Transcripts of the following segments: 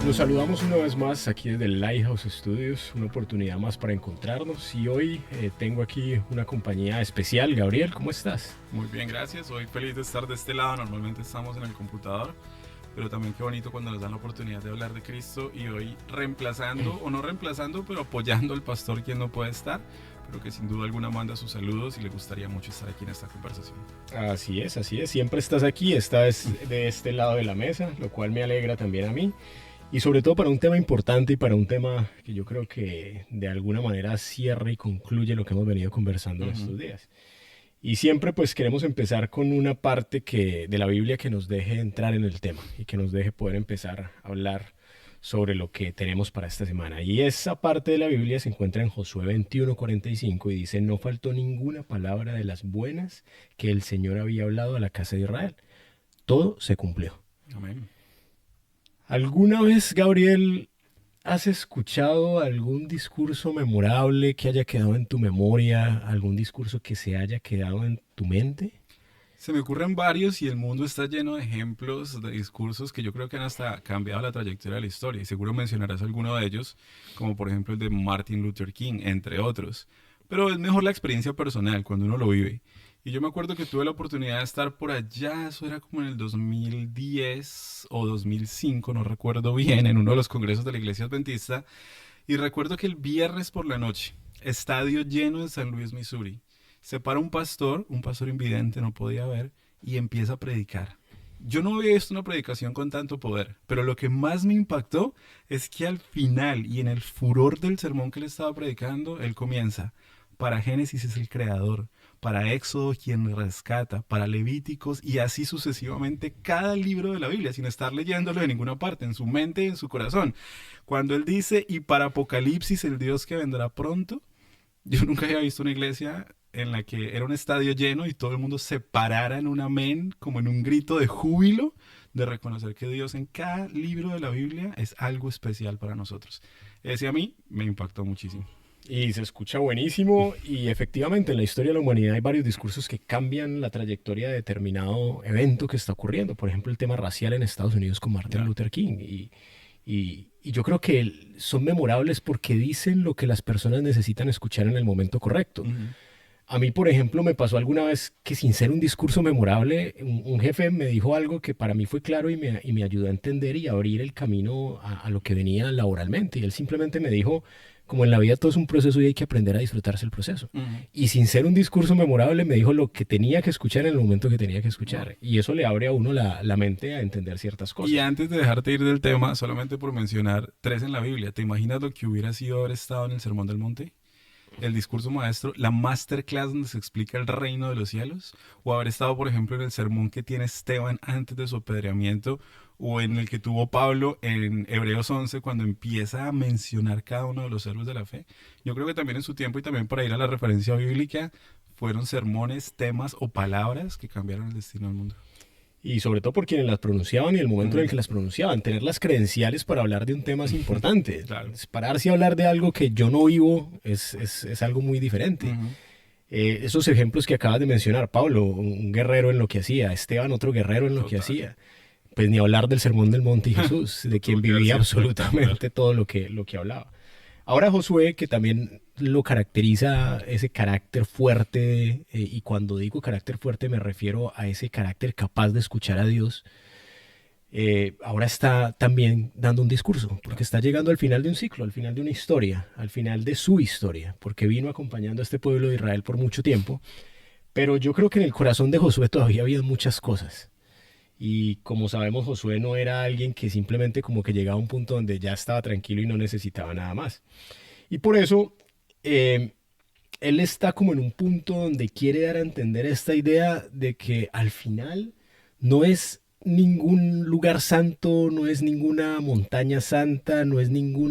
Los saludamos una vez más aquí desde el Lighthouse Studios, una oportunidad más para encontrarnos y hoy tengo aquí una compañía especial. Gabriel, ¿cómo estás? Muy bien, gracias. Hoy feliz de estar de este lado. Normalmente estamos en el computador, pero también qué bonito cuando nos dan la oportunidad de hablar de Cristo y hoy reemplazando, o no reemplazando, pero apoyando al pastor quien no puede estar, pero que sin duda alguna manda sus saludos y le gustaría mucho estar aquí en esta conversación. Así es, así es. Siempre estás aquí, estás de este lado de la mesa, lo cual me alegra también a mí. Y sobre todo para un tema importante y para un tema que yo creo que de alguna manera cierra y concluye lo que hemos venido conversando en estos días. Y siempre pues queremos empezar con una parte de la Biblia que nos deje entrar en el tema y que nos deje poder empezar a hablar sobre lo que tenemos para esta semana. Y esa parte de la Biblia se encuentra en Josué 21:45 y dice, no faltó ninguna palabra de las buenas que el Señor había hablado a la casa de Israel. Todo se cumplió. Amén. ¿Alguna vez, Gabriel, has escuchado algún discurso memorable que haya quedado en tu memoria? ¿Algún discurso que se haya quedado en tu mente? Se me ocurren varios y el mundo está lleno de ejemplos de discursos que yo creo que han hasta cambiado la trayectoria de la historia. Y seguro mencionarás alguno de ellos, como por ejemplo el de Martin Luther King, entre otros. Pero es mejor la experiencia personal cuando uno lo vive. Y yo me acuerdo que tuve la oportunidad de estar por allá, eso era como en el 2010 o 2005, no recuerdo bien, en uno de los congresos de la Iglesia Adventista. Y recuerdo que el viernes por la noche, estadio lleno en San Luis, Missouri, se para un pastor invidente, no podía ver, y empieza a predicar. Yo no había visto una predicación con tanto poder, pero lo que más me impactó es que al final y en el furor del sermón que él estaba predicando, él comienza, para Génesis es el creador, para Éxodo quien rescata, para Levíticos y así sucesivamente cada libro de la Biblia, sin estar leyéndolo de ninguna parte, en su mente y en su corazón. Cuando él dice, y para Apocalipsis el Dios que vendrá pronto, yo nunca había visto una iglesia en la que era un estadio lleno y todo el mundo se parara en un amén, como en un grito de júbilo, de reconocer que Dios en cada libro de la Biblia es algo especial para nosotros. Ese a mí me impactó muchísimo. Y se escucha buenísimo y efectivamente en la historia de la humanidad hay varios discursos que cambian la trayectoria de determinado evento que está ocurriendo. Por ejemplo, el tema racial en Estados Unidos con Martin Ya. Luther King. Y yo creo que son memorables porque dicen lo que las personas necesitan escuchar en el momento correcto. Ujú. A mí, por ejemplo, me pasó alguna vez que sin ser un discurso memorable, un jefe me dijo algo que para mí fue claro y me ayudó a entender y a abrir el camino a lo que venía laboralmente. Y él simplemente me dijo, como en la vida todo es un proceso y hay que aprender a disfrutarse el proceso. Ujú. Y sin ser un discurso memorable, me dijo lo que tenía que escuchar en el momento que tenía que Wow. escuchar. Y eso le abre a uno la mente a entender ciertas Y cosas. antes de dejarte ir del tema, solamente por mencionar tres en la Biblia, ¿te imaginas lo que hubiera sido haber estado en el Sermón del Monte? El discurso maestro, la masterclass donde se explica el reino de los cielos, o haber estado, por ejemplo, en el sermón que tiene Esteban antes de su apedreamiento, o en el que tuvo Pablo en Hebreos 11 cuando empieza a mencionar cada uno de los héroes de la fe. Yo creo que también en su tiempo y también para ir a la referencia bíblica, fueron sermones, temas o palabras que cambiaron el destino del mundo. Y sobre todo por quienes las pronunciaban y el momento en el Ujú. que las pronunciaban. Tener las credenciales para hablar de un tema es importante. Claro. Pararse a hablar de algo que yo no vivo es algo muy diferente. Ujú. Esos ejemplos que acabas de mencionar, Pablo, un guerrero en lo que hacía, Esteban, otro guerrero en lo que Total. hacía. Pues ni hablar del Sermón del Monte y Jesús, de quien Tuvo que haber vivía sido espectacular. absolutamente todo lo que hablaba. Ahora Josué, que también lo caracteriza ese carácter fuerte, y cuando digo carácter fuerte me refiero a ese carácter capaz de escuchar a Dios, ahora está también dando un discurso, porque Claro. está llegando al final de un ciclo, al final de una historia, al final de su historia, porque vino acompañando a este pueblo de Israel por mucho tiempo, pero yo creo que en el corazón de Josué todavía había muchas cosas. Y como sabemos, Josué no era alguien que simplemente como que llegaba a un punto donde ya estaba tranquilo y no necesitaba nada más. Y por eso eh, él está como en un punto donde quiere dar a entender esta idea de que al final no es ningún lugar santo, no es ninguna montaña santa, no es ningún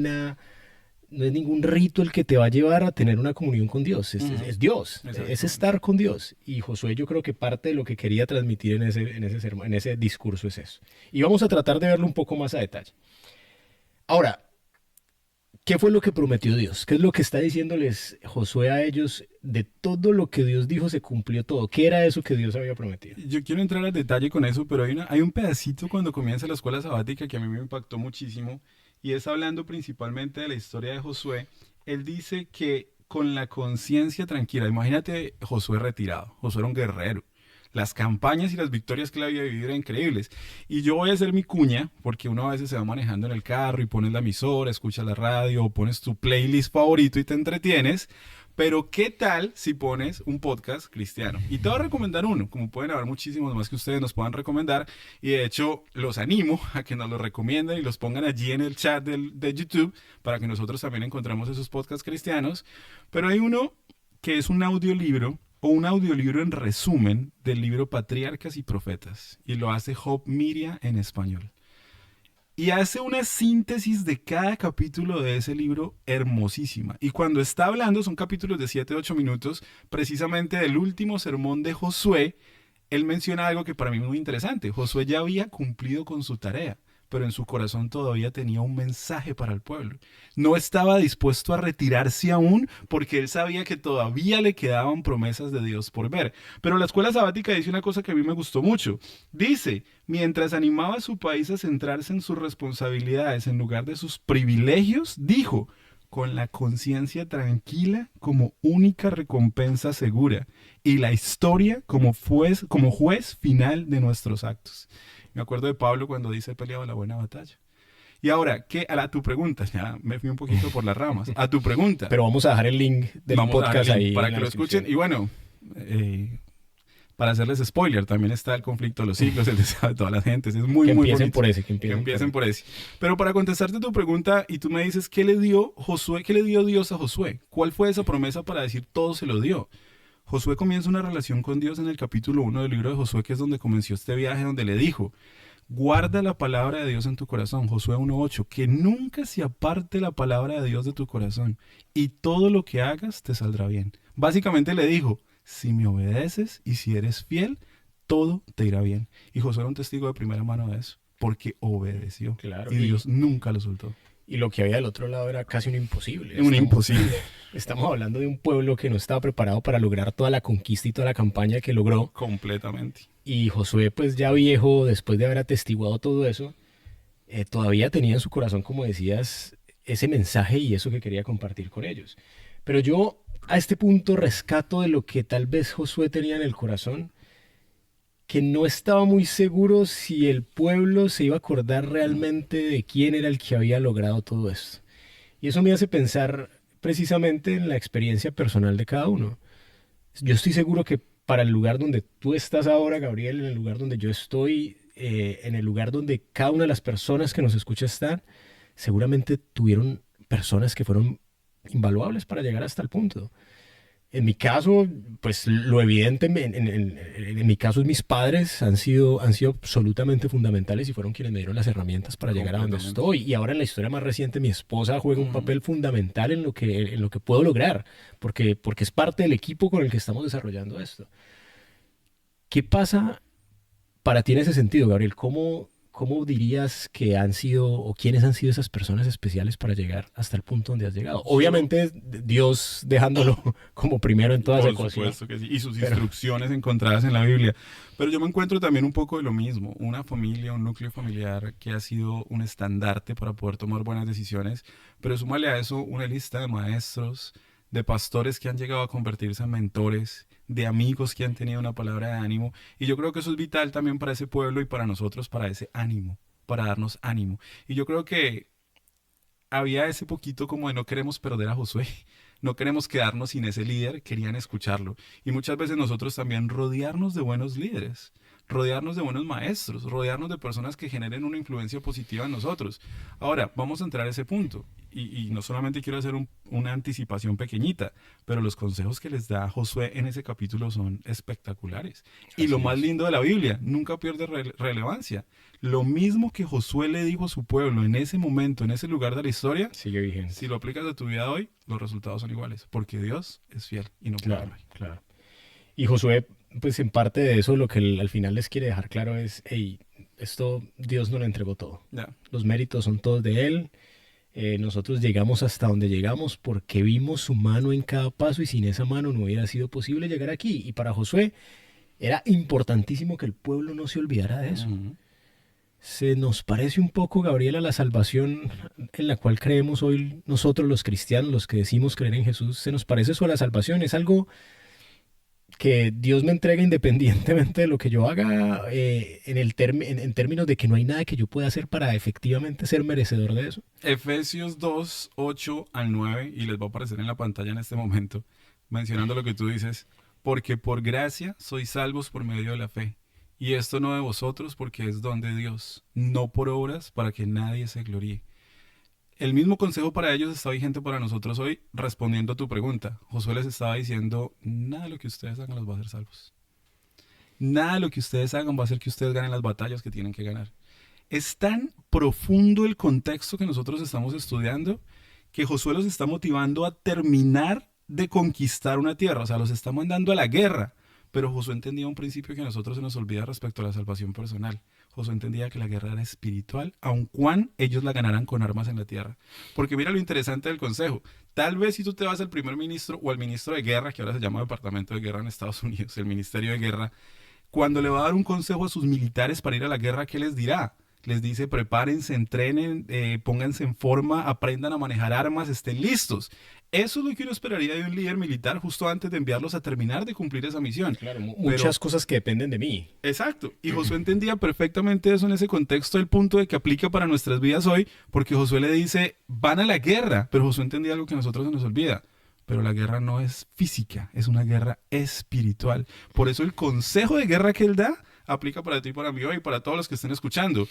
rito el que te va a llevar a tener una comunión con Dios, es, es- Ujú. es Dios, es Exacto. estar con Dios. Y Josué yo creo que parte de lo que quería transmitir en ese discurso es eso. Y vamos a tratar de verlo un poco más a detalle. Ahora, ¿qué fue lo que prometió Dios? ¿Qué es lo que está diciéndoles Josué a ellos? De todo lo que Dios dijo se cumplió todo. ¿Qué era eso que Dios había prometido? Yo quiero entrar al detalle con eso, pero hay un pedacito cuando comienza la escuela sabática que a mí me impactó muchísimo y es hablando principalmente de la historia de Josué. Él dice que con la conciencia tranquila, imagínate Josué retirado, Josué era un guerrero. Las campañas y las victorias que él había vivido eran increíbles. Y yo voy a hacer mi cuña, porque uno a veces se va manejando en el carro y pones la emisora, escuchas la radio, o pones tu playlist favorito y te entretienes. Pero ¿qué tal si pones un podcast cristiano? Y te voy a recomendar uno, como pueden haber muchísimos más que ustedes nos puedan recomendar. Y de hecho los animo a que nos los recomienden y los pongan allí en el chat de YouTube para que nosotros también encontremos esos podcasts cristianos. Pero hay uno que es un audiolibro o un audiolibro en resumen del libro Patriarcas y Profetas. Y lo hace Job Miria en español. Y hace una síntesis de cada capítulo de ese libro hermosísima. Y cuando está hablando, son capítulos de 7-8 minutos, precisamente del último sermón de Josué, él menciona algo que para mí es muy interesante. Josué ya había cumplido con su tarea, pero en su corazón todavía tenía un mensaje para el pueblo. No estaba dispuesto a retirarse aún porque él sabía que todavía le quedaban promesas de Dios por ver. Pero la escuela sabática dice una cosa que a mí me gustó mucho. Dice, mientras animaba a su país a centrarse en sus responsabilidades en lugar de sus privilegios, dijo, con la conciencia tranquila como única recompensa segura y la historia como juez final de nuestros actos. Me acuerdo de Pablo cuando dice he peleado la buena batalla. Y ahora, a tu pregunta, ya me fui un poquito por las ramas, a tu pregunta. Pero vamos a dejar el link del podcast ahí. Para que lo escuchen. Y bueno, para hacerles spoiler, también está el conflicto de los siglos, el deseo de todas las gentes. Es muy, muy bonito. Que empiecen por ese. Pero para contestarte tu pregunta, y tú me dices, ¿qué le dio Josué? ¿Qué le dio Dios a Josué? ¿Cuál fue esa promesa para decir todo se lo dio? Josué comienza una relación con Dios en el capítulo 1 del libro de Josué, que es donde comenzó este viaje, donde le dijo, guarda la palabra de Dios en tu corazón, Josué 1:8, que nunca se aparte la palabra de Dios de tu corazón, y todo lo que hagas te saldrá bien. Básicamente le dijo, si me obedeces y si eres fiel, todo te irá bien. Y Josué era un testigo de primera mano de eso, porque obedeció, claro, y Dios nunca lo soltó. Y lo que había del otro lado era casi un imposible. Imposible. Estamos hablando de un pueblo que no estaba preparado para lograr toda la conquista y toda la campaña que logró. Completamente. Y Josué, pues ya viejo, después de haber atestiguado todo eso, todavía tenía en su corazón, como decías, ese mensaje y eso que quería compartir con ellos. Pero yo a este punto rescato de lo que tal vez Josué tenía en el corazón, que no estaba muy seguro si el pueblo se iba a acordar realmente de quién era el que había logrado todo esto. Y eso me hace pensar precisamente en la experiencia personal de cada uno. Yo estoy seguro que para el lugar donde tú estás ahora, Gabriel, en el lugar donde yo estoy, en el lugar donde cada una de las personas que nos escucha están, seguramente tuvieron personas que fueron invaluables para llegar hasta el punto. En mi caso, pues lo evidente, en mi caso, mis padres han sido absolutamente fundamentales y fueron quienes me dieron las herramientas para llegar a donde estoy. Y ahora en la historia más reciente, mi esposa juega un papel fundamental en lo que puedo lograr, porque es parte del equipo con el que estamos desarrollando esto. ¿Qué pasa para ti en ese sentido, Gabriel? ¿Cómo dirías que han sido o quiénes han sido esas personas especiales para llegar hasta el punto donde has llegado? Obviamente Dios dejándolo como primero en toda esa ecuación. Por supuesto que sí. Y sus instrucciones encontradas en la Biblia. Pero yo me encuentro también un poco de lo mismo. Una familia, un núcleo familiar que ha sido un estandarte para poder tomar buenas decisiones. Pero súmale a eso una lista de maestros, de pastores que han llegado a convertirse en mentores, de amigos que han tenido una palabra de ánimo. Y yo creo que eso es vital también para ese pueblo y para nosotros, para ese ánimo, para darnos ánimo. Y yo creo que había ese poquito como de no queremos perder a Josué, no queremos quedarnos sin ese líder, querían escucharlo. Y muchas veces nosotros también rodearnos de buenos líderes, rodearnos de buenos maestros, rodearnos de personas que generen una influencia positiva en nosotros. Ahora, vamos a entrar a ese punto. Y no solamente quiero hacer una anticipación pequeñita, pero los consejos que les da Josué en ese capítulo son espectaculares. Y lo más lindo de la Biblia, nunca pierde relevancia. Lo mismo que Josué le dijo a su pueblo en ese momento, en ese lugar de la historia, sigue vigente. Si lo aplicas a tu vida hoy, los resultados son iguales, porque Dios es fiel y no puede fallar. Claro. Y Josué, pues en parte de eso, lo que al final les quiere dejar claro es, hey, esto Dios no le entregó todo. Yeah. Los méritos son todos de Él. Nosotros llegamos hasta donde llegamos porque vimos su mano en cada paso y sin esa mano no hubiera sido posible llegar aquí. Y para Josué era importantísimo que el pueblo no se olvidara de eso. Ujú. Se nos parece un poco, Gabriela, la salvación en la cual creemos hoy nosotros los cristianos, los que decimos creer en Jesús, se nos parece eso a la salvación. Es algo que Dios me entrega independientemente de lo que yo haga, en términos de que no hay nada que yo pueda hacer para efectivamente ser merecedor de eso. Efesios 2 8 al 9, y les va a aparecer en la pantalla en este momento, mencionando lo que tú dices, porque por gracia sois salvos por medio de la fe. Y esto no de vosotros, porque es don de Dios, no por obras, para que nadie se gloríe. El mismo consejo para ellos está vigente para nosotros hoy, respondiendo a tu pregunta. Josué les estaba diciendo, nada de lo que ustedes hagan los va a hacer salvos. Nada de lo que ustedes hagan va a hacer que ustedes ganen las batallas que tienen que ganar. Es tan profundo el contexto que nosotros estamos estudiando que Josué los está motivando a terminar de conquistar una tierra, o sea, los está mandando a la guerra. Pero Josué entendía un principio que a nosotros se nos olvida respecto a la salvación personal. Josué entendía que la guerra era espiritual, aun cuando ellos la ganaran con armas en la tierra. Porque mira lo interesante del consejo. Tal vez si tú te vas al primer ministro o al ministro de guerra, que ahora se llama Departamento de Guerra en Estados Unidos, el Ministerio de Guerra, cuando le va a dar un consejo a sus militares para ir a la guerra, ¿qué les dirá? Les dice, prepárense, entrenen, pónganse en forma, aprendan a manejar armas, estén listos. Eso es lo que uno esperaría de un líder militar justo antes de enviarlos a terminar de cumplir esa misión. Claro, Pero, muchas cosas que dependen de mí. exacto, y Josué entendía perfectamente eso en ese contexto, el punto de que aplica para nuestras vidas hoy, porque Josué le dice, van a la guerra, pero Josué entendía algo que a nosotros se nos olvida. Pero la guerra no es física, es una guerra espiritual. Por eso el consejo de guerra que él da aplica para ti y para mí hoy y para todos los que estén escuchando.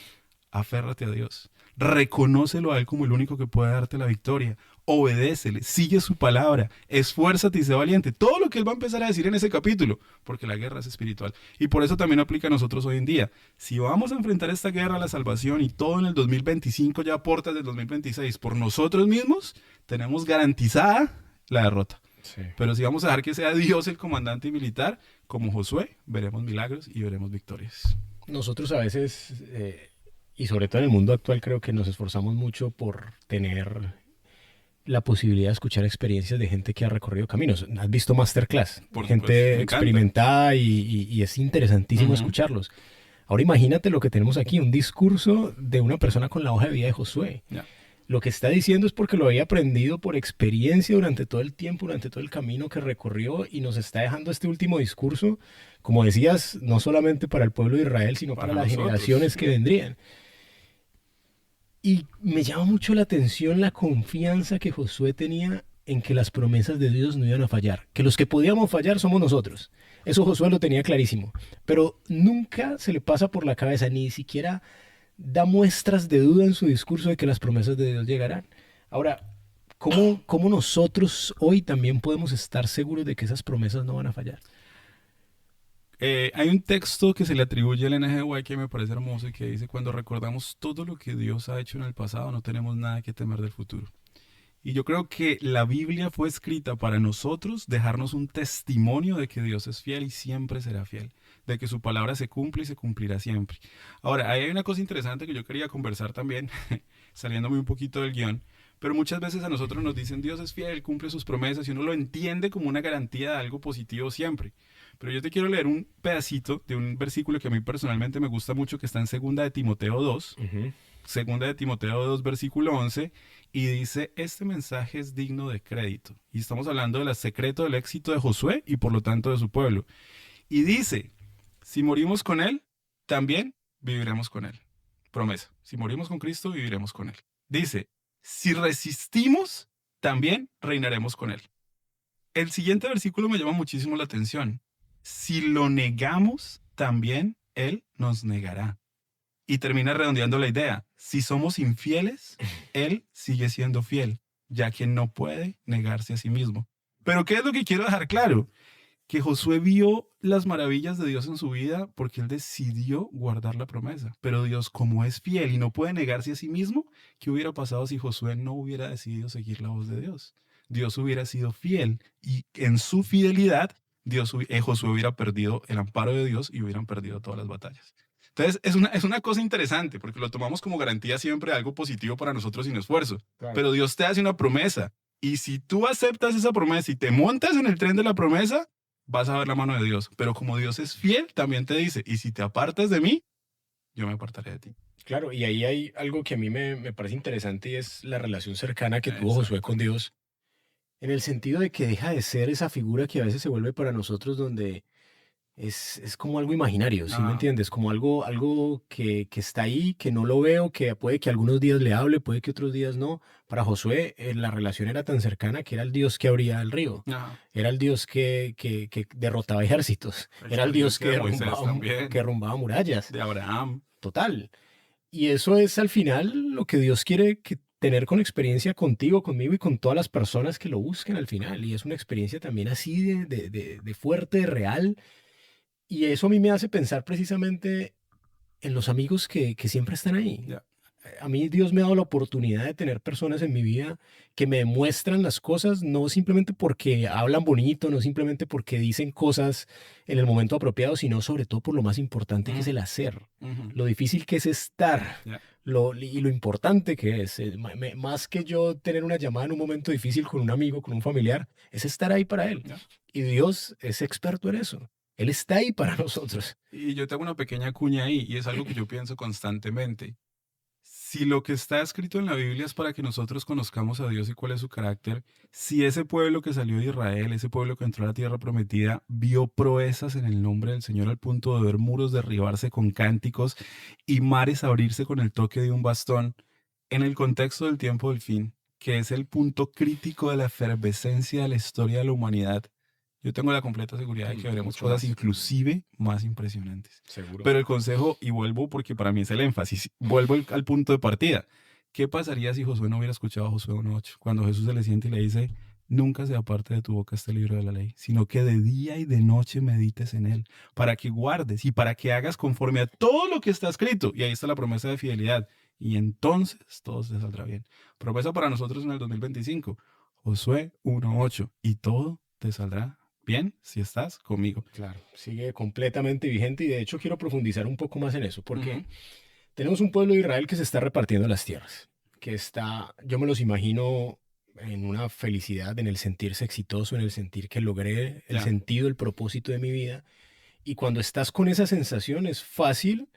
Aférrate a Dios. Reconócelo a Él como el único que puede darte la victoria. Obedécele, sigue su palabra, esfuérzate y sé valiente. Todo lo que Él va a empezar a decir en ese capítulo, porque la guerra es espiritual. Y por eso también aplica a nosotros hoy en día. Si vamos a enfrentar esta guerra, la salvación y todo en el 2025, ya a puertas del 2026, por nosotros mismos, tenemos garantizada la derrota. Sí. Pero si vamos a dejar que sea Dios el comandante militar, como Josué, veremos milagros y veremos victorias. Nosotros a veces, y sobre todo en el mundo actual, creo que nos esforzamos mucho por tener la posibilidad de escuchar experiencias de gente que ha recorrido caminos. ¿Has visto Masterclass? Por supuesto, Gente me encanta. experimentada y es interesantísimo Ujú. escucharlos. Ahora imagínate lo que tenemos aquí, un discurso de una persona con la hoja de vida de Josué. Ya. Lo que está diciendo es porque lo había aprendido por experiencia durante todo el tiempo, durante todo el camino que recorrió y nos está dejando este último discurso, como decías, no solamente para el pueblo de Israel, sino para Para las nosotros. generaciones que vendrían. Y me llama mucho la atención la confianza que Josué tenía en que las promesas de Dios no iban a fallar, que los que podíamos fallar somos nosotros. Eso Josué lo tenía clarísimo, pero nunca se le pasa por la cabeza, ni siquiera da muestras de duda en su discurso de que las promesas de Dios llegarán. Ahora, ¿cómo nosotros hoy también podemos estar seguros de que esas promesas no van a fallar? Hay un texto que se le atribuye al N. G. White que me parece hermoso y que dice, cuando recordamos todo lo que Dios ha hecho en el pasado, no tenemos nada que temer del futuro. Y yo creo que la Biblia fue escrita para nosotros, dejarnos un testimonio de que Dios es fiel y siempre será fiel, de que su palabra se cumple y se cumplirá siempre. Ahora, ahí hay una cosa interesante que yo quería conversar también, saliéndome un poquito del guión, pero muchas veces a nosotros nos dicen Dios es fiel, cumple sus promesas y uno lo entiende como una garantía de algo positivo siempre. Pero yo te quiero leer un pedacito de un versículo que a mí personalmente me gusta mucho, que está en Segunda de Timoteo 2, Ujú. Segunda de Timoteo 2, versículo 11, y dice, este mensaje es digno de crédito. Y estamos hablando del secreto del éxito de Josué y por lo tanto de su pueblo. Y dice, si morimos con él, también viviremos con él. Promesa, si morimos con Cristo, viviremos con él. Dice, si resistimos, también reinaremos con él. El siguiente versículo me llama muchísimo la atención. Si lo negamos, también él nos negará. Y termina redondeando la idea. Si somos infieles, Él sigue siendo fiel, ya que no puede negarse a sí mismo. Pero ¿qué es lo que quiero dejar claro? Que Josué vio las maravillas de Dios en su vida porque él decidió guardar la promesa. Pero Dios, como es fiel y no puede negarse a sí mismo, ¿qué hubiera pasado si Josué no hubiera decidido seguir la voz de Dios? Dios hubiera sido fiel y en su fidelidad, Josué hubiera perdido el amparo de Dios y hubieran perdido todas las batallas. Entonces, es una cosa interesante porque lo tomamos como garantía siempre de algo positivo para nosotros sin esfuerzo. Claro. Pero Dios te hace una promesa. Y si tú aceptas esa promesa y te montas en el tren de la promesa, vas a ver la mano de Dios. Pero como Dios es fiel, también te dice, y si te apartas de mí, yo me apartaré de ti. Claro, y ahí hay algo que a mí me parece interesante y es la relación cercana que tuvo Josué Exacto. con Dios, en el sentido de que deja de ser esa figura que a veces se vuelve para nosotros donde es como algo imaginario, ¿sí me Ah, entiendes? Como algo que está ahí, que no lo veo, que puede que algunos días le hable, puede que otros días no. Para Josué, la relación era tan cercana que era el Dios que abría el río, ah, era el Dios que derrotaba ejércitos, el era el Dios sacrificio de Moisés que también, derrumbaba murallas, de Abraham. total. Y eso es al final lo que Dios quiere tener con experiencia contigo, conmigo y con todas las personas que lo busquen al final. Y es una experiencia también así de fuerte, de real. Y eso a mí me hace pensar precisamente en los amigos que siempre están ahí. Ya. A mí Dios me ha dado la oportunidad de tener personas en mi vida que me demuestran las cosas, no simplemente porque hablan bonito, no simplemente porque dicen cosas en el momento apropiado, sino sobre todo por lo más importante que es Ujú, el hacer, ujú, lo difícil que es estar, ya. y lo importante que es. Más que yo tener una llamada en un momento difícil con un amigo, con un familiar, es estar ahí para él. Ya. Y Dios es experto en eso. Él está ahí para nosotros. Y yo tengo una pequeña cuña ahí, y es algo que yo pienso constantemente. Si lo que está escrito en la Biblia es para que nosotros conozcamos a Dios y cuál es su carácter, si ese pueblo que salió de Israel, ese pueblo que entró a la tierra prometida, vio proezas en el nombre del Señor al punto de ver muros derribarse con cánticos y mares abrirse con el toque de un bastón, en el contexto del tiempo del fin, que es el punto crítico de la efervescencia de la historia de la humanidad, yo tengo la completa seguridad de que veremos Mucho cosas más, inclusive más impresionantes. seguro. Pero el consejo, y vuelvo porque para mí es el énfasis, vuelvo al punto de partida. ¿Qué pasaría si Josué no hubiera escuchado a Josué 1:8? Cuando Jesús se le siente y le dice, nunca se aparte de tu boca este libro de la ley, sino que de día y de noche medites en él, para que guardes y para que hagas conforme a todo lo que está escrito. Y ahí está la promesa de fidelidad. Y entonces todo se saldrá bien. Promesa para nosotros en el 2025. Josué 1:8. Y todo te saldrá bien si estás conmigo. Claro, sigue completamente vigente y de hecho quiero profundizar un poco más en eso, Ujú. porque tenemos un pueblo de Israel que se está repartiendo las tierras, que está, yo me los imagino en una felicidad, en el sentirse exitoso, en el sentir que logré el Ya. sentido, el propósito de mi vida. Y cuando estás con esa sensación es fácil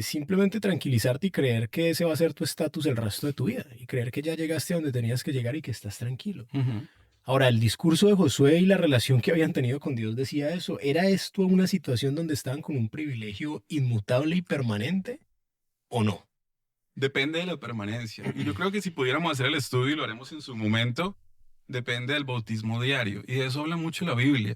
simplemente tranquilizarte y creer que ese va a ser tu estatus el resto de tu vida y creer que ya llegaste a donde tenías que llegar y que estás tranquilo. Ujú. Ahora, el discurso de Josué y la relación que habían tenido con Dios decía eso. ¿Era esto una situación donde estaban con un privilegio inmutable y permanente o no? Depende de la permanencia. Y yo creo que si pudiéramos hacer el estudio y lo haremos en su momento, depende del bautismo diario. Y de eso habla mucho la Biblia.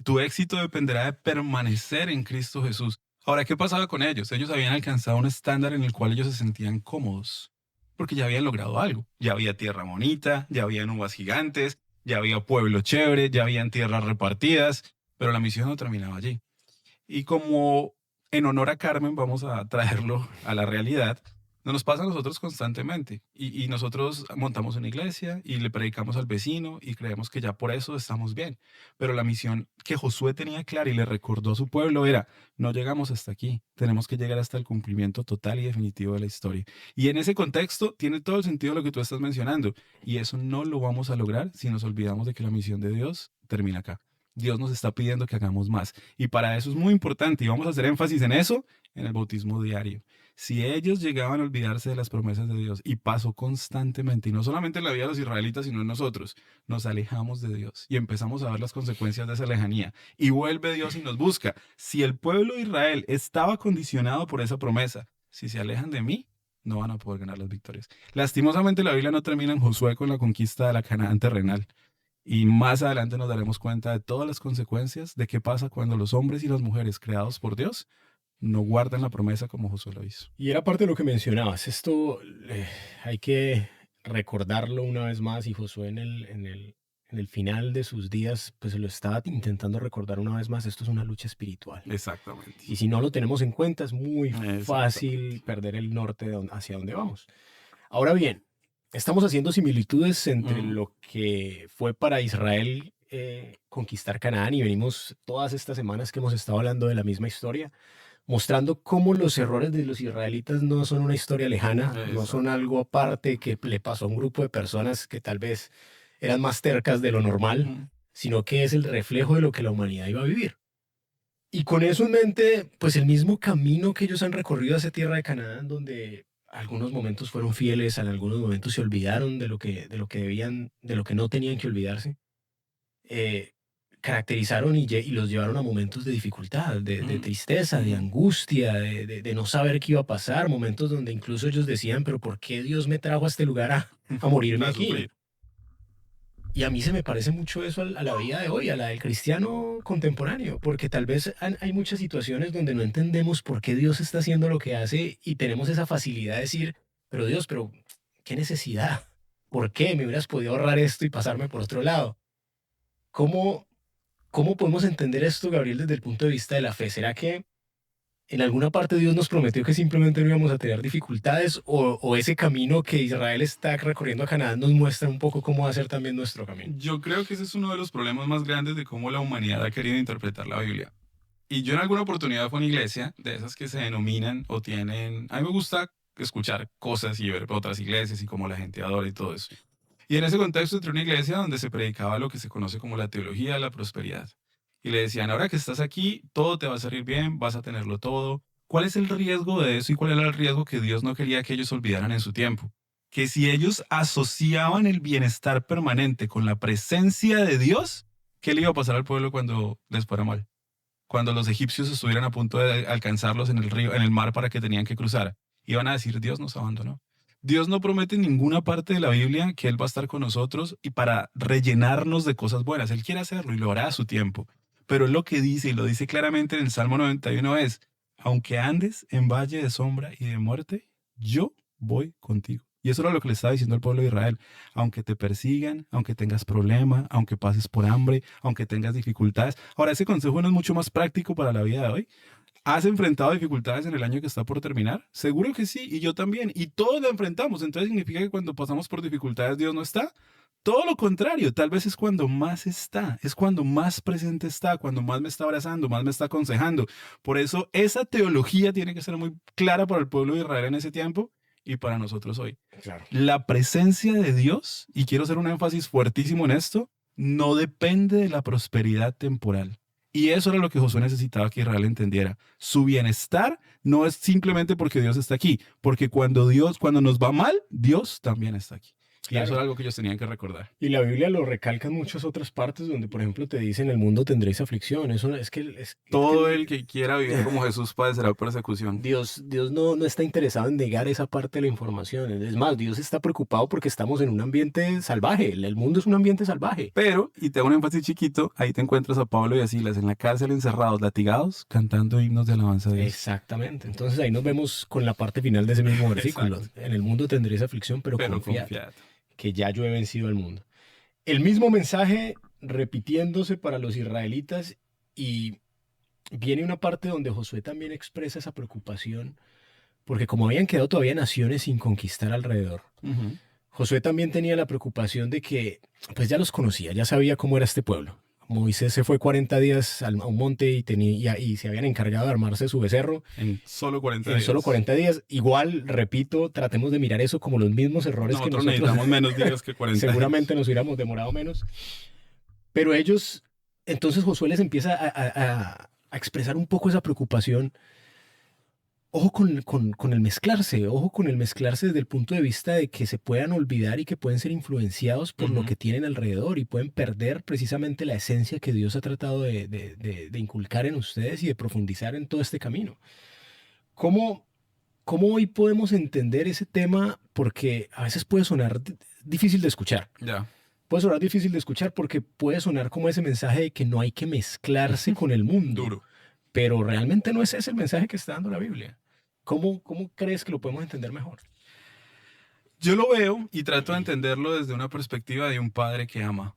Tu éxito dependerá de permanecer en Cristo Jesús. Ahora, ¿qué pasaba con ellos? Ellos habían alcanzado un estándar en el cual ellos se sentían cómodos, porque ya habían logrado algo. Ya había tierra bonita, ya habían uvas gigantes, ya había pueblo chévere, ya habían tierras repartidas, pero la misión no terminaba allí. Y como en honor a Carmen vamos a traerlo a la realidad, nos pasa a nosotros constantemente. Y nosotros montamos una iglesia y le predicamos al vecino y creemos que ya por eso estamos bien. Pero la misión que Josué tenía clara y le recordó a su pueblo era, no llegamos hasta aquí, tenemos que llegar hasta el cumplimiento total y definitivo de la historia. Y en ese contexto tiene todo el sentido lo que tú estás mencionando. Y eso no lo vamos a lograr si nos olvidamos de que la misión de Dios termina acá. Dios nos está pidiendo que hagamos más. Y para eso es muy importante, y vamos a hacer énfasis en eso, en el bautismo diario. Si ellos llegaban a olvidarse de las promesas de Dios, y pasó constantemente, y no solamente en la vida de los israelitas, sino en nosotros, nos alejamos de Dios y empezamos a ver las consecuencias de esa lejanía. Y vuelve Dios y nos busca. Si el pueblo de Israel estaba condicionado por esa promesa, si se alejan de mí, no van a poder ganar las victorias. Lastimosamente la Biblia no termina en Josué con la conquista de la Canaán terrenal. Y más adelante nos daremos cuenta de todas las consecuencias de qué pasa cuando los hombres y las mujeres creados por Dios no guardan la promesa como Josué lo hizo. Y era parte de lo que mencionabas. Esto hay que recordarlo una vez más y Josué en el final de sus días pues lo estaba intentando recordar una vez más. Esto es una lucha espiritual. Exactamente. Y si no lo tenemos en cuenta es muy fácil Exactamente. perder el norte hacia donde vamos. Ahora bien, estamos haciendo similitudes entre Ujú. lo que fue para Israel conquistar Canaán y venimos todas estas semanas que hemos estado hablando de la misma historia mostrando cómo los errores de los israelitas no son una historia lejana, no Eso. son algo aparte que le pasó a un grupo de personas que tal vez eran más tercas de lo normal, Ujú. sino que es el reflejo de lo que la humanidad iba a vivir. Y con eso en mente, pues el mismo camino que ellos han recorrido hacia tierra de Canaán, donde algunos momentos fueron fieles, en algunos momentos se olvidaron de lo que debían, de lo que no tenían que olvidarse, eh, caracterizaron y los llevaron a momentos de dificultad, de Mm, tristeza, de ujú. angustia, de no saber qué iba a pasar, momentos donde incluso ellos decían, pero ¿por qué Dios me trajo a este lugar a morirme A aquí? sufrir. Y a mí se me parece mucho eso a la vida de hoy, a la del cristiano contemporáneo, porque tal vez hay muchas situaciones donde no entendemos por qué Dios está haciendo lo que hace y tenemos esa facilidad de decir, pero Dios, pero ¿qué necesidad? ¿Por qué me hubieras podido ahorrar esto y pasarme por otro lado? ¿Cómo, cómo podemos entender esto, Gabriel, desde el punto de vista de la fe? ¿Será que en alguna parte Dios nos prometió que simplemente no íbamos a tener dificultades o ese camino que Israel está recorriendo a Canaán nos muestra un poco cómo va a ser también nuestro camino? Yo creo que ese es uno de los problemas más grandes de cómo la humanidad ha querido interpretar la Biblia. Y yo en alguna oportunidad fue a una iglesia, de esas que se denominan o tienen... A mí me gusta escuchar cosas y ver otras iglesias y cómo la gente adora y todo eso. Y en ese contexto entré a una iglesia donde se predicaba lo que se conoce como la teología de la prosperidad. Y le decían, ahora que estás aquí, todo te va a salir bien, vas a tenerlo todo. ¿Cuál es el riesgo de eso y cuál era el riesgo que Dios no quería que ellos olvidaran en su tiempo? Que si ellos asociaban el bienestar permanente con la presencia de Dios, ¿qué le iba a pasar al pueblo cuando les fuera mal? Cuando los egipcios estuvieran a punto de alcanzarlos en el río, en el mar para que tenían que cruzar, iban a decir, Dios nos abandonó. Dios no promete en ninguna parte de la Biblia que Él va a estar con nosotros y para rellenarnos de cosas buenas. Él quiere hacerlo y lo hará a su tiempo. Pero Él lo que dice, y lo dice claramente en el Salmo 91 es, aunque andes en valle de sombra y de muerte, yo voy contigo. Y eso era lo que le estaba diciendo al pueblo de Israel. Aunque te persigan, aunque tengas problema, aunque pases por hambre, aunque tengas dificultades. Ahora, ese consejo no es mucho más práctico para la vida de hoy. ¿Has enfrentado dificultades en el año que está por terminar? Seguro que sí, y yo también. Y todos la enfrentamos. Entonces significa que cuando pasamos por dificultades Dios no está. Todo lo contrario, tal vez es cuando más está, es cuando más presente está, cuando más me está abrazando, más me está aconsejando. Por eso esa teología tiene que ser muy clara para el pueblo de Israel en ese tiempo y para nosotros hoy. Claro. La presencia de Dios, y quiero hacer un énfasis fuertísimo en esto, no depende de la prosperidad temporal. Y eso era lo que Josué necesitaba que Israel entendiera. Su bienestar no es simplemente porque Dios está aquí, porque cuando nos va mal, Dios también está aquí. Y eso Claro. era algo que ellos tenían que recordar. Y la Biblia lo recalca en muchas otras partes donde, por ejemplo, te dice en el mundo tendréis aflicción. Eso es que Todo el que quiera vivir como Jesús padecerá persecución. Dios no está interesado en negar esa parte de la información. Es más, Dios está preocupado porque estamos en un ambiente salvaje. El mundo es un ambiente salvaje. Pero, y te hago un énfasis chiquito, ahí te encuentras a Pablo y a Silas en la cárcel encerrados, latigados, cantando himnos de alabanza a Dios. Exactamente. Entonces ahí nos vemos con la parte final de ese mismo versículo. Exacto. En el mundo tendréis aflicción, pero Pero confiad confiad. que ya yo he vencido al mundo. El mismo mensaje repitiéndose para los israelitas y viene una parte donde Josué también expresa esa preocupación, porque como habían quedado todavía naciones sin conquistar alrededor, Ujú. Josué también tenía la preocupación de que, pues ya los conocía, ya sabía cómo era este pueblo. Moisés se fue 40 días a un monte y se habían encargado de armarse su becerro En solo 40 en solo días. 40 días. Igual, repito, tratemos de mirar eso como los mismos errores que Nosotros nosotros necesitamos menos días que 40 seguramente años. nos hubiéramos demorado menos. Pero ellos, entonces Josué les empieza a expresar un poco esa preocupación. Ojo con el mezclarse, ojo con el mezclarse desde el punto de vista de que se puedan olvidar y que pueden ser influenciados por lo Ujú. que tienen alrededor y pueden perder precisamente la esencia que Dios ha tratado de inculcar en ustedes y de profundizar en todo este camino. ¿Cómo, cómo hoy podemos entender ese tema? Porque a veces puede sonar difícil de escuchar. Ya. Puede sonar difícil de escuchar porque puede sonar como ese mensaje de que no hay que mezclarse con el mundo, Duro. pero realmente no es ese el mensaje que está dando la Biblia. ¿Cómo crees que lo podemos entender mejor? Yo lo veo y trato de entenderlo desde una perspectiva de un padre que ama.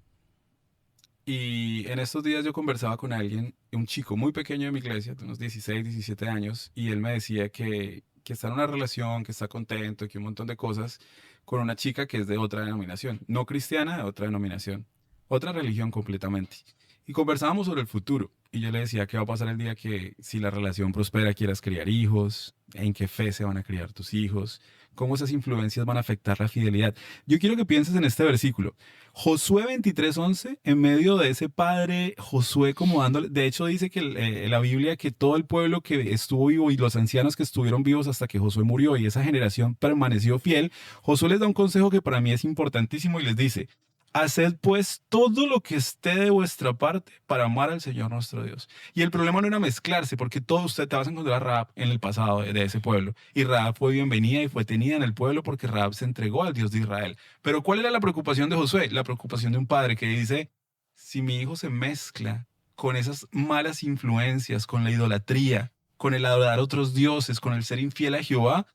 Y en estos días yo conversaba con alguien, un chico muy pequeño de mi iglesia, de unos 16, 17 años, y él me decía que está en una relación, que está contento, que un montón de cosas, con una chica que es de otra denominación, no cristiana, de otra denominación, otra religión completamente. Y conversábamos sobre el futuro. Y yo le decía, ¿qué va a pasar el día que si la relación prospera quieras criar hijos? ¿En qué fe se van a criar tus hijos? ¿Cómo esas influencias van a afectar la fidelidad? Yo quiero que pienses en este versículo. Josué 23:11, en medio de ese padre Josué como dándole, de hecho dice que la Biblia que todo el pueblo que estuvo vivo y los ancianos que estuvieron vivos hasta que Josué murió y esa generación permaneció fiel, Josué les da un consejo que para mí es importantísimo y les dice, haced pues todo lo que esté de vuestra parte para amar al Señor nuestro Dios. Y el problema no era mezclarse, porque todo usted te vas a encontrar a Rahab en el pasado de ese pueblo. Y Rahab fue bienvenida y fue tenida en el pueblo porque Rahab se entregó al Dios de Israel. Pero ¿cuál era la preocupación de Josué? La preocupación de un padre que dice, si mi hijo se mezcla con esas malas influencias, con la idolatría, con el adorar a otros dioses, con el ser infiel a Jehová,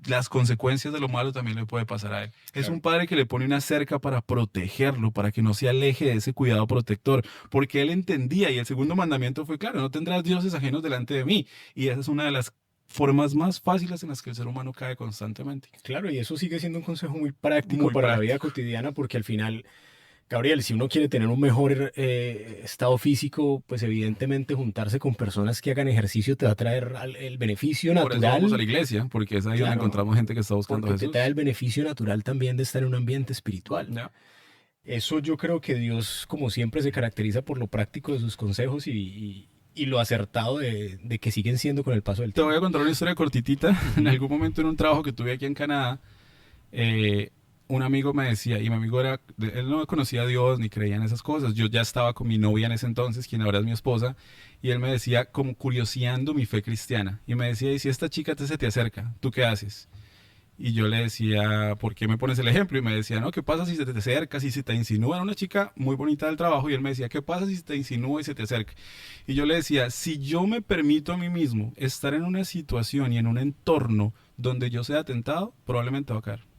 las consecuencias de lo malo también le puede pasar a él. Es Claro. un padre que le pone una cerca para protegerlo, para que no se aleje de ese cuidado protector, porque él entendía y el segundo mandamiento fue claro, no tendrás dioses ajenos delante de mí. Y esa es una de las formas más fáciles en las que el ser humano cae constantemente. Claro, y eso sigue siendo un consejo muy práctico Muy para la vida práctico. cotidiana porque al final, Gabriel, si uno quiere tener un mejor estado físico, pues evidentemente juntarse con personas que hagan ejercicio te va a traer el beneficio Por eso vamos a la natural, iglesia, porque es ahí donde claro, encontramos gente que está buscando a porque te trae Jesús. el beneficio natural también de estar en un ambiente espiritual. ¿Ya? Eso yo creo que Dios, como siempre, se caracteriza por lo práctico de sus consejos y lo acertado de que siguen siendo con el paso del Te voy a tiempo. contar una historia cortitita. En Ujú. algún momento en un trabajo que tuve aquí en Canadá, eh, un amigo me decía, y mi amigo era, él no conocía a Dios ni creía en esas cosas. Yo ya estaba con mi novia en ese entonces, quien ahora es mi esposa, y él me decía, como curioseando mi fe cristiana, y me decía, y si esta chica se te acerca, ¿tú qué haces? Y yo le decía, ¿por qué me pones el ejemplo? Y me decía, no, ¿qué pasa si se te acerca, si se te insinúa? Era una chica muy bonita del trabajo, y él me decía, ¿qué pasa si se te insinúa y se te acerca? Y yo le decía, si yo me permito a mí mismo estar en una situación y en un entorno donde yo sea tentado, probablemente va a caer.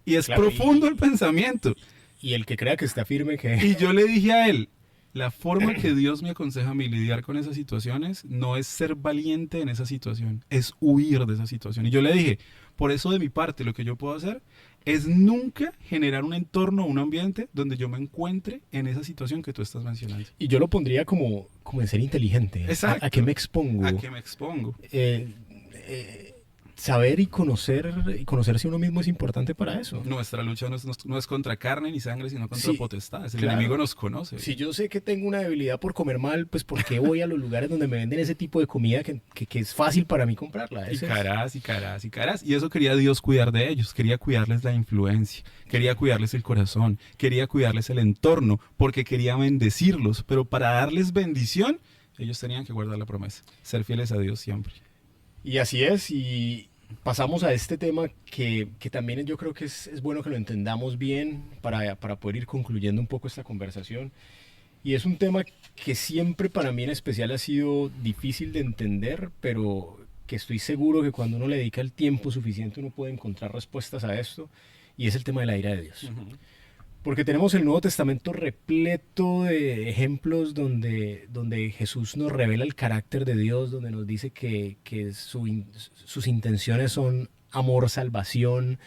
Y es Claro, profundo el pensamiento. y el que crea que está firme, que Y yo le dije a él, la forma que Dios me aconseja a mí lidiar con esas situaciones no es ser valiente en esa situación, es huir de esa situación. Y yo le dije, por eso de mi parte lo que yo puedo hacer es nunca generar un entorno, un ambiente donde yo me encuentre en esa situación que tú estás mencionando. y yo lo pondría como en ser inteligente. ¿A qué Exacto. me ¿A expongo? qué me expongo? Eh, eh, Saber y conocerse uno mismo es importante para eso. Nuestra lucha no es contra carne ni sangre, sino contra Sí, potestades. El enemigo claro. nos conoce. Si yo sé que tengo una debilidad por comer mal, pues ¿por qué voy a los lugares donde me venden ese tipo de comida que es fácil para mí comprarla? Y Ese es. caras, y caras, y caras. Y eso quería Dios cuidar de ellos. Quería cuidarles la influencia. Quería cuidarles el corazón. Quería cuidarles el entorno. Porque quería bendecirlos. Pero para darles bendición, ellos tenían que guardar la promesa. Ser fieles a Dios siempre. Y así es, y pasamos a este tema que también yo creo que es bueno que lo entendamos bien para poder ir concluyendo un poco esta conversación. Y es un tema que siempre para mí en especial ha sido difícil de entender, pero que estoy seguro que cuando uno le dedica el tiempo suficiente uno puede encontrar respuestas a esto, y es el tema de la ira de Dios. Porque tenemos el Nuevo Testamento repleto de ejemplos donde Jesús nos revela el carácter de Dios, donde nos dice que sus intenciones son amor, salvación,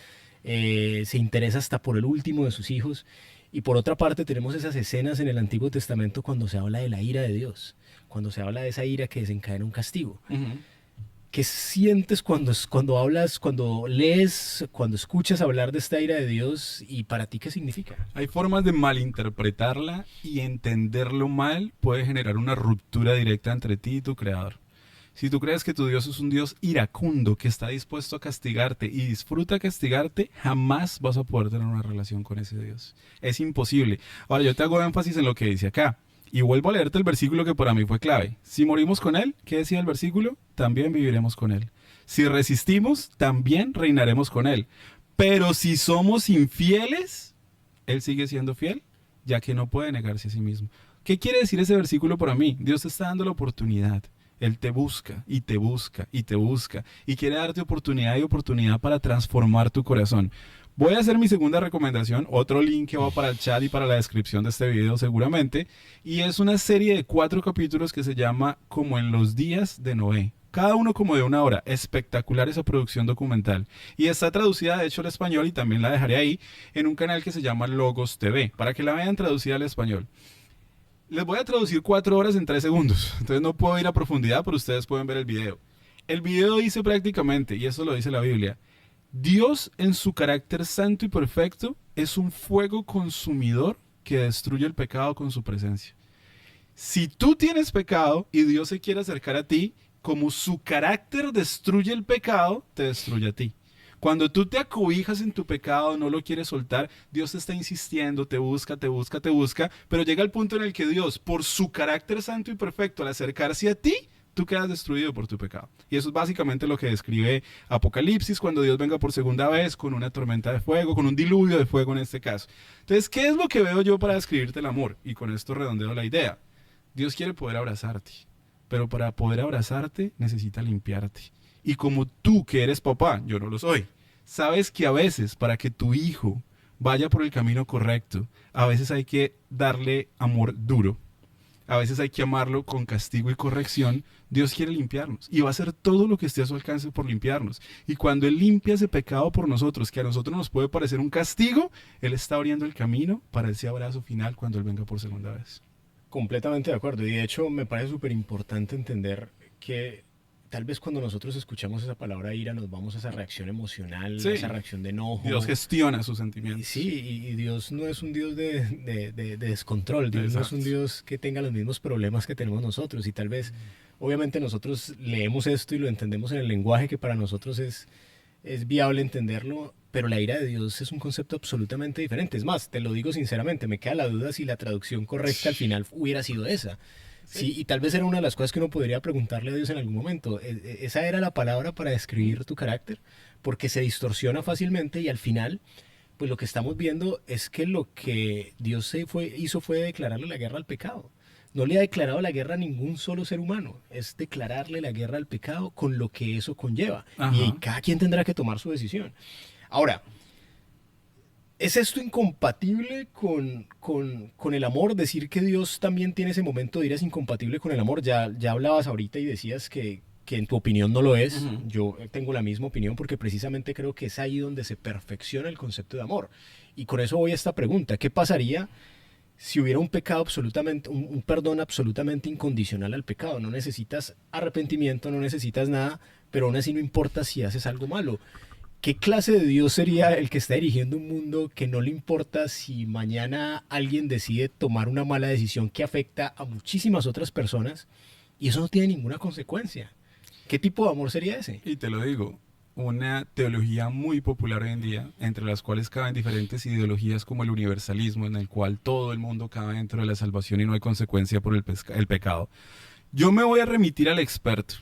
se interesa hasta por el último de sus hijos. Y por otra parte tenemos esas escenas en el Antiguo Testamento cuando se habla de la ira de Dios, cuando se habla de esa ira que desencadena un castigo. Ujú. ¿Qué sientes cuando hablas, cuando lees, cuando escuchas hablar de esta ira de Dios y para ti qué significa? Hay formas de malinterpretarla y entenderlo mal puede generar una ruptura directa entre ti y tu creador. Si tú crees que tu Dios es un Dios iracundo que está dispuesto a castigarte y disfruta castigarte, jamás vas a poder tener una relación con ese Dios. Es imposible. Ahora yo te hago énfasis en lo que dice acá. Y vuelvo a leerte el versículo que para mí fue clave. Si morimos con Él, ¿qué decía el versículo? También viviremos con Él. Si resistimos, también reinaremos con Él. Pero si somos infieles, Él sigue siendo fiel, ya que no puede negarse a sí mismo. ¿Qué quiere decir ese versículo para mí? Dios te está dando la oportunidad. Él te busca y te busca y te busca y quiere darte oportunidad y oportunidad para transformar tu corazón. Voy a hacer mi segunda recomendación, otro link que va para el chat y para la descripción de este video seguramente, y es una serie de 4 capítulos que se llama Como en los días de Noé. Cada uno como de 1 hora. Espectacular esa producción documental. Y está traducida de hecho al español y también la dejaré ahí en un canal que se llama Logos TV, para que la vean traducida al español. Les voy a traducir 4 horas en 3 segundos. Entonces no puedo ir a profundidad, pero ustedes pueden ver el video. El video dice prácticamente, y eso lo dice la Biblia, Dios en su carácter santo y perfecto es un fuego consumidor que destruye el pecado con su presencia. Si tú tienes pecado y Dios se quiere acercar a ti, como su carácter destruye el pecado, te destruye a ti. Cuando tú te acobijas en tu pecado, no lo quieres soltar, Dios te está insistiendo, te busca, te busca, te busca, pero llega el punto en el que Dios, por su carácter santo y perfecto, al acercarse a ti, tú quedas destruido por tu pecado. Y eso es básicamente lo que describe Apocalipsis cuando Dios venga por segunda vez con una tormenta de fuego, con un diluvio de fuego en este caso. Entonces, ¿qué es lo que veo yo para describirte el amor? Y con esto redondeo la idea. Dios quiere poder abrazarte, pero para poder abrazarte necesita limpiarte. Y como tú que eres papá, yo no lo soy, sabes que a veces para que tu hijo vaya por el camino correcto, a veces hay que darle amor duro. A veces hay que amarlo con castigo y corrección. Dios quiere limpiarnos y va a hacer todo lo que esté a su alcance por limpiarnos. Y cuando Él limpia ese pecado por nosotros, que a nosotros nos puede parecer un castigo, Él está abriendo el camino para ese abrazo final cuando Él venga por segunda vez. Completamente de acuerdo. Y de hecho me parece súper importante entender que tal vez cuando nosotros escuchamos esa palabra ira nos vamos a esa reacción emocional, Sí. a esa reacción de enojo. Dios gestiona sus Y sentimientos. sí, y Dios no es un Dios de descontrol, Dios no es un Exacto. Dios que tenga los mismos problemas que tenemos nosotros. Y tal vez, obviamente nosotros leemos esto y lo entendemos en el lenguaje que para nosotros es viable entenderlo, pero la ira de Dios es un concepto absolutamente diferente. Es más, te lo digo sinceramente, me queda la duda si la traducción correcta al final hubiera sido esa. Sí, y tal vez era una de las cosas que uno podría preguntarle a Dios en algún momento. ¿Esa era la palabra para describir tu carácter? Porque se distorsiona fácilmente y al final, pues lo que estamos viendo es que lo que Dios hizo fue declararle la guerra al pecado. No le ha declarado la guerra a ningún solo ser humano, es declararle la guerra al pecado con lo que eso conlleva. Y Ajá. cada quien tendrá que tomar su decisión. Ahora, ¿es esto incompatible con el amor? Decir que Dios también tiene ese momento de ira es incompatible con el amor. Ya hablabas ahorita y decías que en tu opinión no lo es. Ujú. Yo tengo la misma opinión porque precisamente creo que es ahí donde se perfecciona el concepto de amor. Y con eso voy a esta pregunta. ¿Qué pasaría si hubiera un pecado absolutamente, un perdón absolutamente incondicional al pecado? No necesitas arrepentimiento, no necesitas nada, pero aún así no importa si haces algo malo. ¿Qué clase de Dios sería el que está dirigiendo un mundo que no le importa si mañana alguien decide tomar una mala decisión que afecta a muchísimas otras personas y eso no tiene ninguna consecuencia? ¿Qué tipo de amor sería ese? Y te lo digo, una teología muy popular hoy en día, entre las cuales caben diferentes ideologías como el universalismo, en el cual todo el mundo cabe dentro de la salvación y no hay consecuencia por el pecado. Yo me voy a remitir al experto,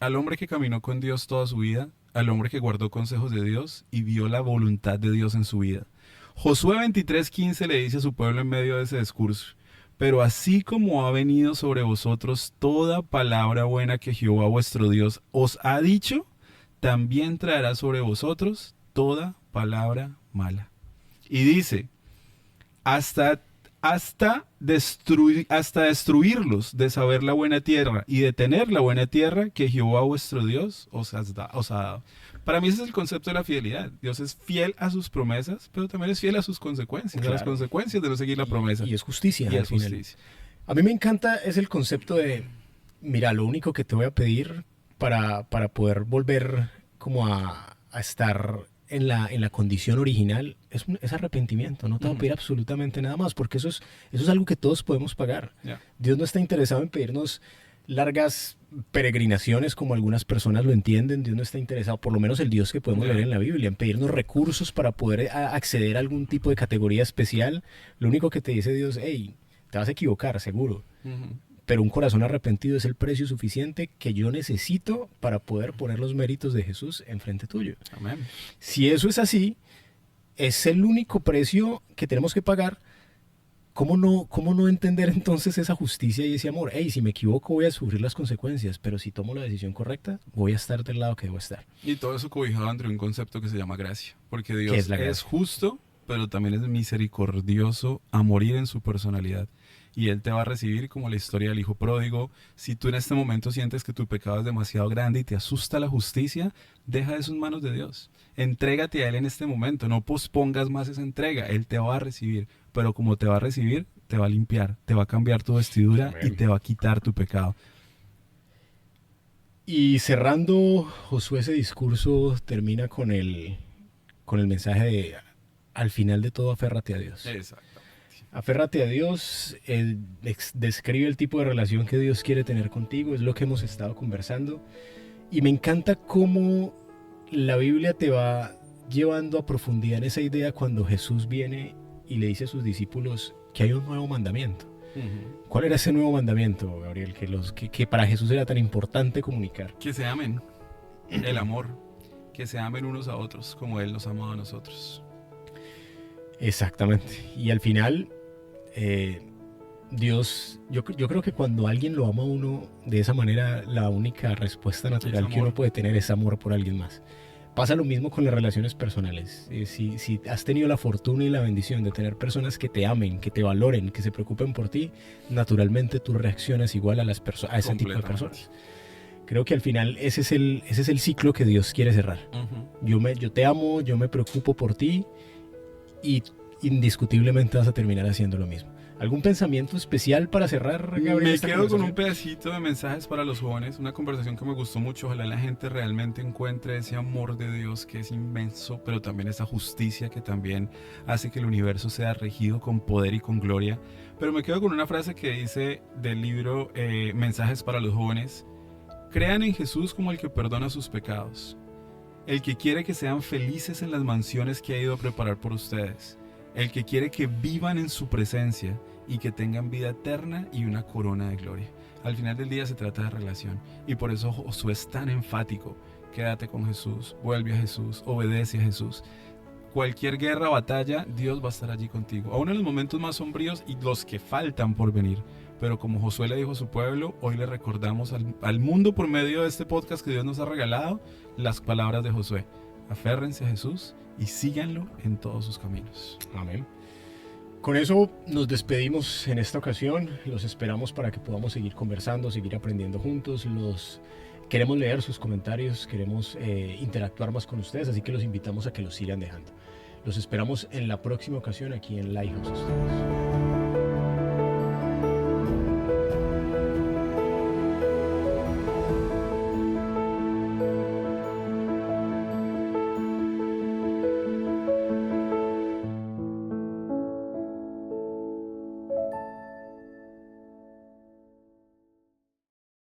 al hombre que caminó con Dios toda su vida, al hombre que guardó consejos de Dios y vio la voluntad de Dios en su vida. Josué 23:15 le dice a su pueblo en medio de ese discurso, pero así como ha venido sobre vosotros toda palabra buena que Jehová vuestro Dios os ha dicho, también traerá sobre vosotros toda palabra mala. Y dice, hasta, hasta destruirlos de saber la buena tierra y de tener la buena tierra que Jehová vuestro Dios os ha dado. Para mí ese es el concepto de la fidelidad. Dios es fiel a sus promesas, pero también es fiel a sus consecuencias, a las Claro. consecuencias de no seguir la promesa. Y es justicia Y al es final. justicia. A mí me encanta es el concepto de, mira, lo único que te voy a pedir para poder volver como a estar en la condición original es arrepentimiento. No te voy a Ujú. pedir absolutamente nada más, porque eso es algo que todos podemos pagar. Ya. Dios no está interesado en pedirnos largas peregrinaciones como algunas personas lo entienden. Dios no está interesado, por lo menos el Dios que podemos Ya. leer en la Biblia, en pedirnos recursos para poder acceder a algún tipo de categoría especial. Lo único que te dice Dios, hey, te vas a equivocar, seguro, Ujú. pero un corazón arrepentido es el precio suficiente que yo necesito para poder poner los méritos de Jesús enfrente tuyo. Amén. Si eso es así, es el único precio que tenemos que pagar. Cómo no entender entonces esa justicia y ese amor? Hey, si me equivoco voy a sufrir las consecuencias, pero si tomo la decisión correcta, voy a estar del lado que debo estar. Y todo eso cobijado entre un concepto que se llama gracia. Porque ¿Qué Dios es la es gracia? justo, pero también es misericordioso a morir en su personalidad. Y Él te va a recibir como la historia del hijo pródigo. Si tú en este momento sientes que tu pecado es demasiado grande y te asusta la justicia, deja de sus manos de Dios. Entrégate a Él en este momento. No pospongas más esa entrega. Él te va a recibir. Pero como te va a recibir, te va a limpiar, te va a cambiar tu vestidura Amén. y te va a quitar tu pecado. Y cerrando, Josué, ese discurso termina con el mensaje de, al final de todo, aférrate a Dios. Exacto. Aférrate a Dios, él describe el tipo de relación que Dios quiere tener contigo, es lo que hemos estado conversando. Y me encanta cómo la Biblia te va llevando a profundidad en esa idea cuando Jesús viene y le dice a sus discípulos que hay un nuevo mandamiento. ¿Cuál era ese nuevo mandamiento, Gabriel, que para Jesús era tan importante comunicar? Que se amen, el amor, que se amen unos a otros como Él nos ha amado a nosotros. Exactamente. Y al final, Dios, yo creo que cuando alguien lo ama a uno de esa manera, la única respuesta natural que uno puede tener es amor por alguien más. Pasa lo mismo con las relaciones personales. Si has tenido la fortuna y la bendición de tener personas que te amen, que te valoren, que se preocupen por ti, naturalmente tú reaccionas igual a ese tipo de personas. Creo que al final ese es el ciclo que Dios quiere cerrar. Yo te amo, yo me preocupo por ti y indiscutiblemente vas a terminar haciendo lo mismo. ¿Algún pensamiento especial para cerrar, Gabriel? Me quedo con un pedacito de mensajes para los jóvenes, una conversación que me gustó mucho. Ojalá la gente realmente encuentre ese amor de Dios que es inmenso, pero también esa justicia que también hace que el universo sea regido con poder y con gloria. Pero me quedo con una frase que dice del libro Mensajes para los jóvenes: crean en Jesús como el que perdona sus pecados, el que quiere que sean felices en las mansiones que ha ido a preparar por ustedes, el que quiere que vivan en su presencia y que tengan vida eterna y una corona de gloria. Al final del día se trata de relación, y por eso Josué es tan enfático: quédate con Jesús, vuelve a Jesús, obedece a Jesús. Cualquier guerra o batalla, Dios va a estar allí contigo, aún en los momentos más sombríos y los que faltan por venir. Pero como Josué le dijo a su pueblo, hoy le recordamos al mundo por medio de este podcast que Dios nos ha regalado las palabras de Josué: aférrense a Jesús y síganlo en todos sus caminos. Amén. Con eso nos despedimos en esta ocasión. Los esperamos para que podamos seguir conversando, seguir aprendiendo juntos. Queremos leer sus comentarios, queremos interactuar más con ustedes, así que los invitamos a que los sigan dejando. Los esperamos en la próxima ocasión aquí en Lighthouse Studios.